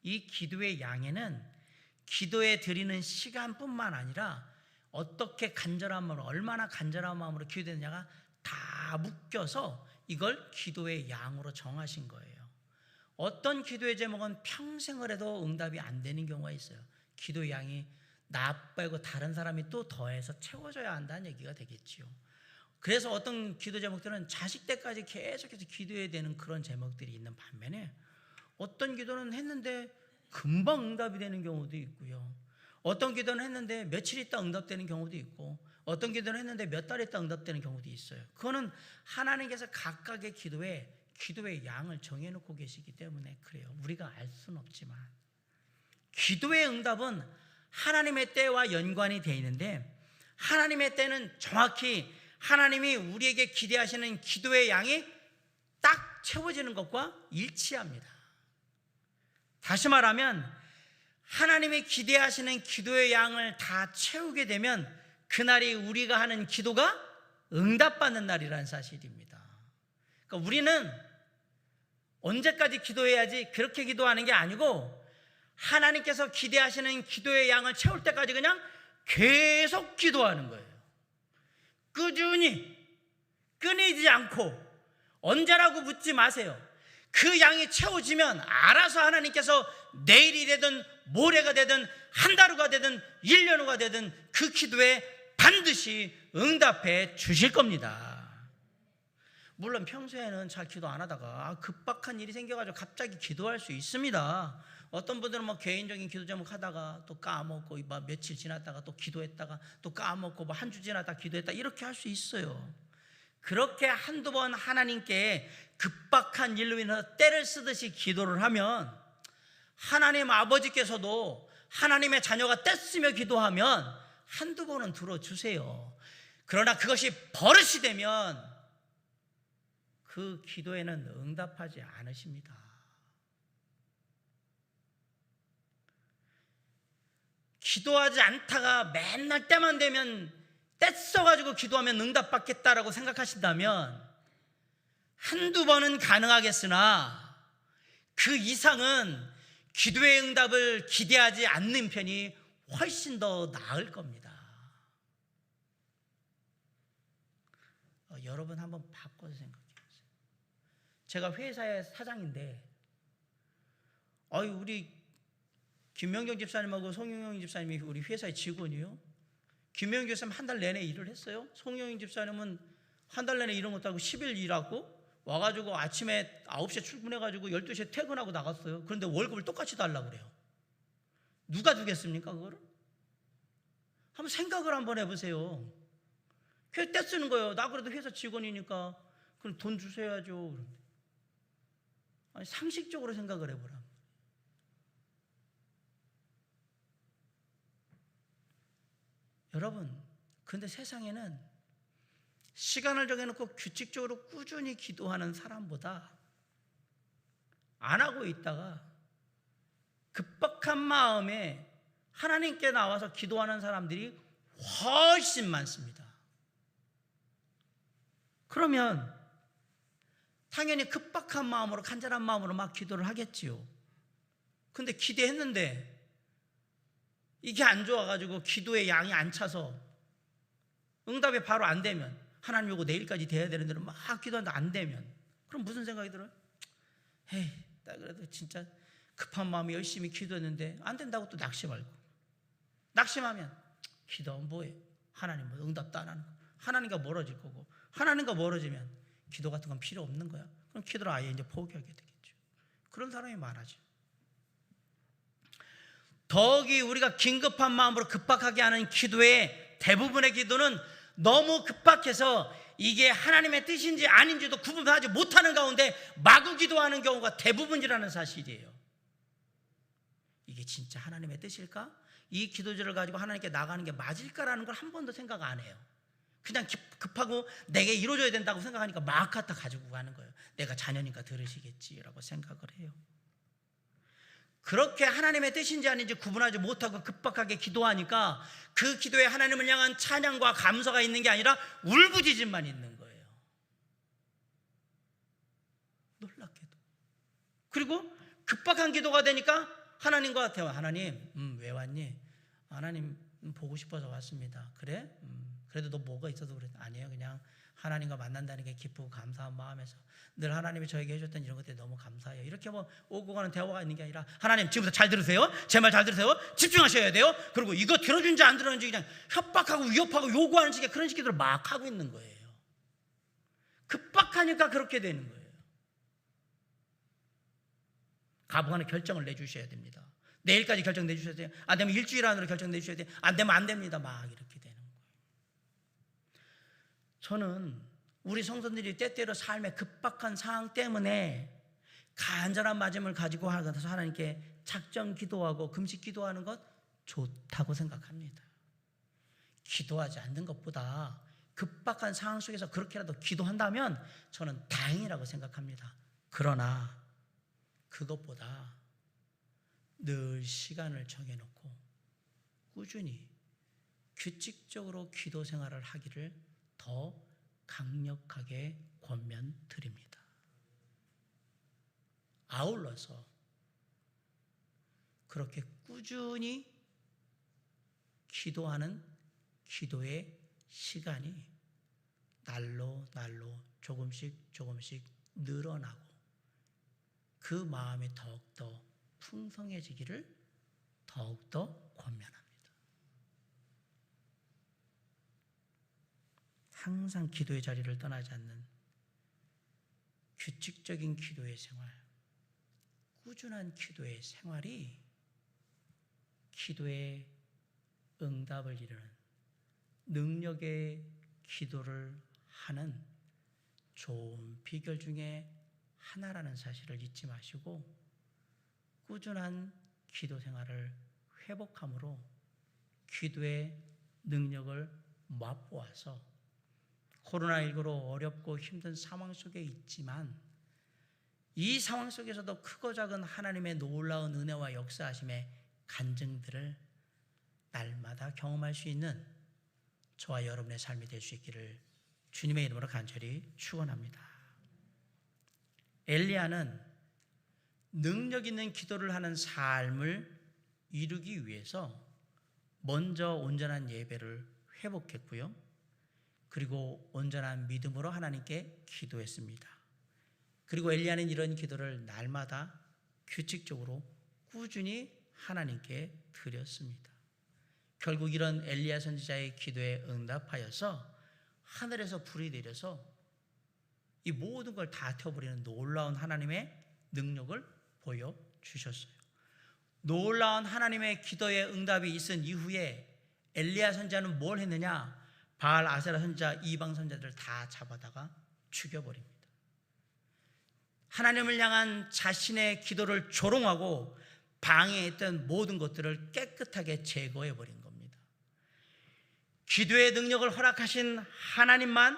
이 기도의 양에는 기도에 드리는 시간뿐만 아니라 어떻게 간절한 마음으로, 얼마나 간절한 마음으로 기도했느냐가 다 묶여서 이걸 기도의 양으로 정하신 거예요. 어떤 기도의 제목은 평생을 해도 응답이 안 되는 경우가 있어요. 기도의 양이 나 빼고 다른 사람이 또 더해서 채워줘야 한다는 얘기가 되겠지요. 그래서 어떤 기도 제목들은 자식 때까지 계속해서 기도해야 되는 그런 제목들이 있는 반면에 어떤 기도는 했는데 금방 응답이 되는 경우도 있고요. 어떤 기도는 했는데 며칠 있다 응답되는 경우도 있고 어떤 기도는 했는데 몇 달 있다 응답되는 경우도 있어요. 그거는 하나님께서 각각의 기도의 양을 정해놓고 계시기 때문에 그래요. 우리가 알 수는 없지만 기도의 응답은 하나님의 때와 연관이 되어 있는데 하나님의 때는 정확히 하나님이 우리에게 기대하시는 기도의 양이 딱 채워지는 것과 일치합니다. 다시 말하면 하나님이 기대하시는 기도의 양을 다 채우게 되면 그날이 우리가 하는 기도가 응답받는 날이라는 사실입니다. 그러니까 우리는 언제까지 기도해야지 그렇게 기도하는 게 아니고 하나님께서 기대하시는 기도의 양을 채울 때까지 그냥 계속 기도하는 거예요. 꾸준히 끊이지 않고 언제라고 묻지 마세요. 그 양이 채워지면 알아서 하나님께서 내일이 되든 모레가 되든 한 달 후가 되든 1년 후가 되든 그 기도에 반드시 응답해 주실 겁니다. 물론 평소에는 잘 기도 안 하다가 급박한 일이 생겨가지고 갑자기 기도할 수 있습니다. 어떤 분들은 뭐 개인적인 기도 제목 하다가 또 까먹고 뭐 며칠 지났다가 또 기도했다가 또 까먹고 뭐 한 주 지났다 기도했다 이렇게 할 수 있어요. 그렇게 한두 번 하나님께 급박한 일로 인해서 때를 쓰듯이 기도를 하면 하나님 아버지께서도 하나님의 자녀가 떼쓰며 기도하면 한두 번은 들어주세요. 그러나 그것이 버릇이 되면 그 기도에는 응답하지 않으십니다. 기도하지 않다가 맨날 때만 되면 떼써가지고 기도하면 응답받겠다라고 생각하신다면 한두 번은 가능하겠으나 그 이상은 기도의 응답을 기대하지 않는 편이 훨씬 더 나을 겁니다. 여러분 한번 바꿔서 생각해 보세요. 제가 회사의 사장인데 우리 김명경 집사님하고 송영영 집사님이 우리 회사의 직원이요. 김명경 집사님 한 달 내내 일을 했어요. 송영영 집사님은 한 달 내내 일한 것도 하고 10일 일하고 와가지고 아침에 9시에 출근해가지고 12시에 퇴근하고 나갔어요. 그런데 월급을 똑같이 달라고 그래요. 누가 주겠습니까 그거를? 한번 생각을 한번 해보세요. 그래서 떼쓰는 거예요. 나 그래도 회사 직원이니까 그럼 돈 주셔야죠. 아니, 상식적으로 생각을 해보라. 여러분, 그런데 세상에는 시간을 정해놓고 규칙적으로 꾸준히 기도하는 사람보다 안 하고 있다가 급박한 마음에 하나님께 나와서 기도하는 사람들이 훨씬 많습니다. 그러면 당연히 급박한 마음으로 간절한 마음으로 막 기도를 하겠지요. 근데 기대했는데 이게 안 좋아가지고 기도의 양이 안 차서 응답이 바로 안 되면, 하나님 요거 내일까지 돼야 되는 대로 막 기도하는데 안 되면, 그럼 무슨 생각이 들어요? 에이, 나 그래도 진짜 급한 마음에 열심히 기도했는데 안 된다고 또 낙심하고, 낙심하면 기도하면 뭐해? 하나님 뭐 응답도 안 하는 거, 하나님과 멀어질 거고, 하나님과 멀어지면 기도 같은 건 필요 없는 거야. 그럼 기도를 아예 이제 포기하게 되겠죠. 그런 사람이 많아져. 더욱이 우리가 긴급한 마음으로 급박하게 하는 기도의 대부분의 기도는 너무 급박해서 이게 하나님의 뜻인지 아닌지도 구분하지 못하는 가운데 마구 기도하는 경우가 대부분이라는 사실이에요. 이게 진짜 하나님의 뜻일까? 이 기도절을 가지고 하나님께 나가는 게 맞을까라는 걸 한 번도 생각 안 해요. 그냥 급하고 내게 이루어져야 된다고 생각하니까 막 갖다 가지고 가는 거예요. 내가 자녀니까 들으시겠지라고 생각을 해요. 그렇게 하나님의 뜻인지 아닌지 구분하지 못하고 급박하게 기도하니까 그 기도에 하나님을 향한 찬양과 감사가 있는 게 아니라 울부짖음만 있는 거예요. 놀랍게도. 그리고 급박한 기도가 되니까 하나님과 대화. 하나님, 왜 왔니? 하나님 보고 싶어서 왔습니다. 그래? 그래도 너 뭐가 있어서 그래? 아니에요. 그냥 하나님과 만난다는 게 기쁘고 감사한 마음에서 늘 하나님이 저에게 해줬던 이런 것들이 너무 감사해요. 이렇게 뭐 오고 가는 대화가 있는 게 아니라, 하나님 지금부터 잘 들으세요. 제 말 잘 들으세요. 집중하셔야 돼요. 그리고 이거 들어준지 안 들어준지 그냥 협박하고 위협하고 요구하는 식의 그런 식으로 막 하고 있는 거예요. 급박하니까 그렇게 되는 거예요. 가부간에 결정을 내주셔야 됩니다. 내일까지 결정 내주셔야 돼요. 안 되면 일주일 안으로 결정 내주셔야 돼요. 안 되면 안 됩니다. 막 이렇게 되는 거예요. 저는 우리 성도들이 때때로 삶의 급박한 상황 때문에 간절한 마음을 가지고 하면서 하나님께 작정 기도하고 금식 기도하는 것 좋다고 생각합니다. 기도하지 않는 것보다 급박한 상황 속에서 그렇게라도 기도한다면 저는 다행이라고 생각합니다. 그러나 그것보다 늘 시간을 정해놓고 꾸준히 규칙적으로 기도 생활을 하기를 더 강력하게 권면드립니다. 아울러서 그렇게 꾸준히 기도하는 기도의 시간이 날로 조금씩 늘어나고 그 마음이 더욱더 풍성해지기를 더욱더 권면합니다. 항상 기도의 자리를 떠나지 않는 규칙적인 기도의 생활, 꾸준한 기도의 생활이 기도의 응답을 이루는 능력의 기도를 하는 좋은 비결 중에 하나라는 사실을 잊지 마시고 꾸준한 기도 생활을 회복함으로 기도의 능력을 맛보아서 코로나19로 어렵고 힘든 상황 속에 있지만 이 상황 속에서도 크고 작은 하나님의 놀라운 은혜와 역사하심의 간증들을 날마다 경험할 수 있는 저와 여러분의 삶이 될 수 있기를 주님의 이름으로 간절히 축원합니다. 엘리야는 능력 있는 기도를 하는 삶을 이루기 위해서 먼저 온전한 예배를 회복했고요. 그리고 온전한 믿음으로 하나님께 기도했습니다. 그리고 엘리야는 이런 기도를 날마다 규칙적으로 꾸준히 하나님께 드렸습니다. 결국 이런 엘리야 선지자의 기도에 응답하여서 하늘에서 불이 내려서 이 모든 걸 다 태워버리는 놀라운 하나님의 능력을 보여주셨어요. 놀라운 하나님의 기도에 응답이 있은 이후에 엘리야 선지자는 뭘 했느냐? 바알 아세라 선지자, 이방 선지자들을 다 잡아다가 죽여버립니다. 하나님을 향한 자신의 기도를 조롱하고 방해했던 모든 것들을 깨끗하게 제거해버린 겁니다. 기도의 능력을 허락하신 하나님만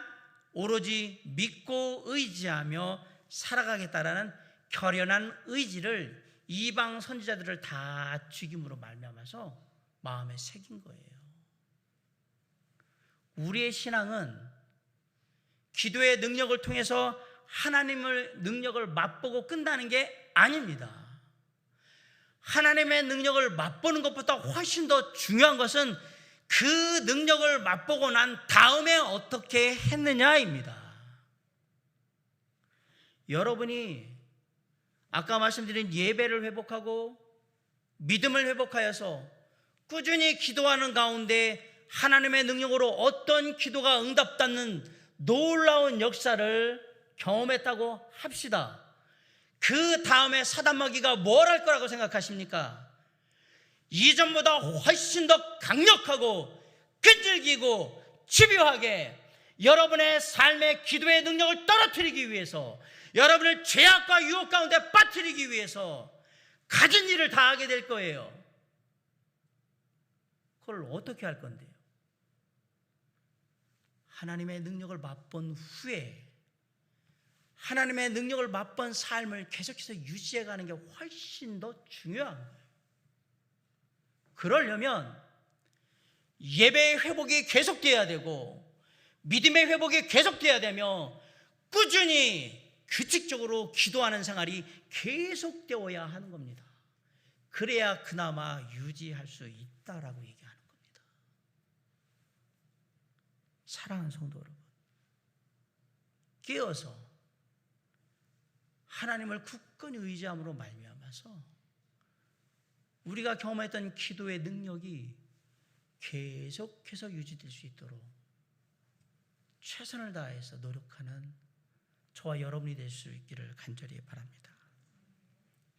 오로지 믿고 의지하며 살아가겠다라는 결연한 의지를 이방 선지자들을 다 죽임으로 말미암아서 마음에 새긴 거예요. 우리의 신앙은 기도의 능력을 통해서 하나님의 능력을 맛보고 끝나는 게 아닙니다. 하나님의 능력을 맛보는 것보다 훨씬 더 중요한 것은 그 능력을 맛보고 난 다음에 어떻게 했느냐입니다. 여러분이 아까 말씀드린 예배를 회복하고 믿음을 회복하여서 꾸준히 기도하는 가운데 하나님의 능력으로 어떤 기도가 응답받는 놀라운 역사를 경험했다고 합시다. 그 다음에 사단마귀가 뭘 할 거라고 생각하십니까? 이전보다 훨씬 더 강력하고 끈질기고 집요하게 여러분의 삶의 기도의 능력을 떨어뜨리기 위해서, 여러분을 죄악과 유혹 가운데 빠뜨리기 위해서 가진 일을 다 하게 될 거예요. 그걸 어떻게 할 건데요? 하나님의 능력을 맛본 후에 하나님의 능력을 맛본 삶을 계속해서 유지해가는 게 훨씬 더 중요한 거예요. 그러려면 예배의 회복이 계속돼야 되고 믿음의 회복이 계속돼야 되며 꾸준히 규칙적으로 기도하는 생활이 계속되어야 하는 겁니다. 그래야 그나마 유지할 수 있다라고 얘기하는 겁니다. 사랑하는 성도 여러분, 깨어서 하나님을 굳건히 의지함으로 말미암아서 우리가 경험했던 기도의 능력이 계속해서 유지될 수 있도록 최선을 다해서 노력하는 저와 여러분이 될 수 있기를 간절히 바랍니다.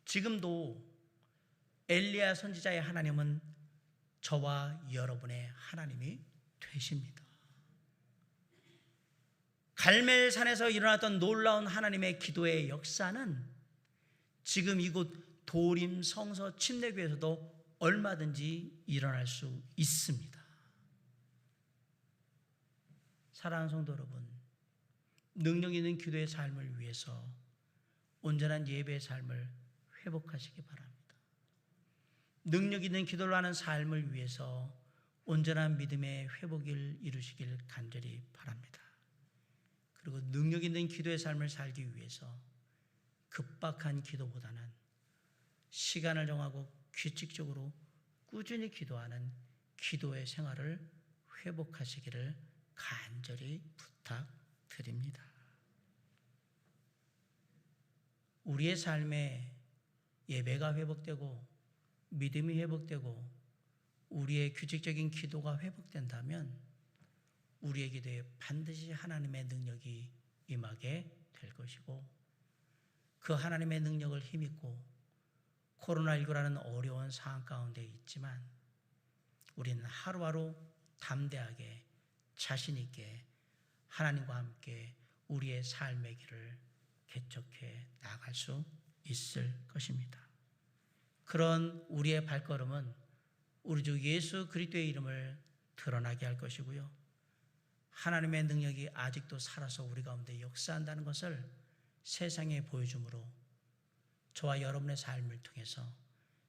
지금도 엘리야 선지자의 하나님은 저와 여러분의 하나님이 되십니다. 갈멜산에서 일어났던 놀라운 하나님의 기도의 역사는 지금 이곳 도림 성서 침례교에서도 얼마든지 일어날 수 있습니다. 사랑하는 성도 여러분, 능력 있는 기도의 삶을 위해서 온전한 예배의 삶을 회복하시기 바랍니다. 능력 있는 기도를 하는 삶을 위해서 온전한 믿음의 회복을 이루시길 간절히 바랍니다. 그리고 능력 있는 기도의 삶을 살기 위해서 급박한 기도보다는 시간을 정하고 규칙적으로 꾸준히 기도하는 기도의 생활을 회복하시기를 간절히 부탁드립니다. 우리의 삶에 예배가 회복되고 믿음이 회복되고 우리의 규칙적인 기도가 회복된다면 우리의 기도에 반드시 하나님의 능력이 임하게 될 것이고 그 하나님의 능력을 힘입고 코로나19라는 어려운 상황 가운데 있지만 우리는 하루하루 담대하게 자신 있게 하나님과 함께 우리의 삶의 길을 개척해 나갈 수 있을 것입니다. 그런 우리의 발걸음은 우리 주 예수 그리스도의 이름을 드러나게 할 것이고요. 하나님의 능력이 아직도 살아서 우리 가운데 역사한다는 것을 세상에 보여줌으로 저와 여러분의 삶을 통해서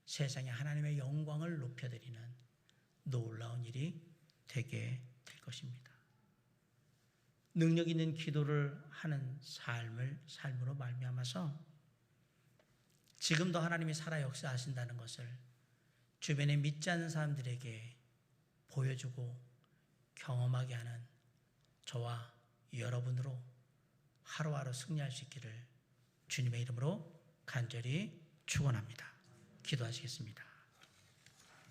세상에 하나님의 영광을 높여드리는 놀라운 일이 되게 될 것입니다. 능력 있는 기도를 하는 삶으로 말미암아서 지금도 하나님이 살아 역사하신다는 것을 주변에 믿지 않는 사람들에게 보여주고 경험하게 하는 저와 여러분으로 하루하루 승리할 수 있기를 주님의 이름으로 간절히 축원합니다. 기도하시겠습니다.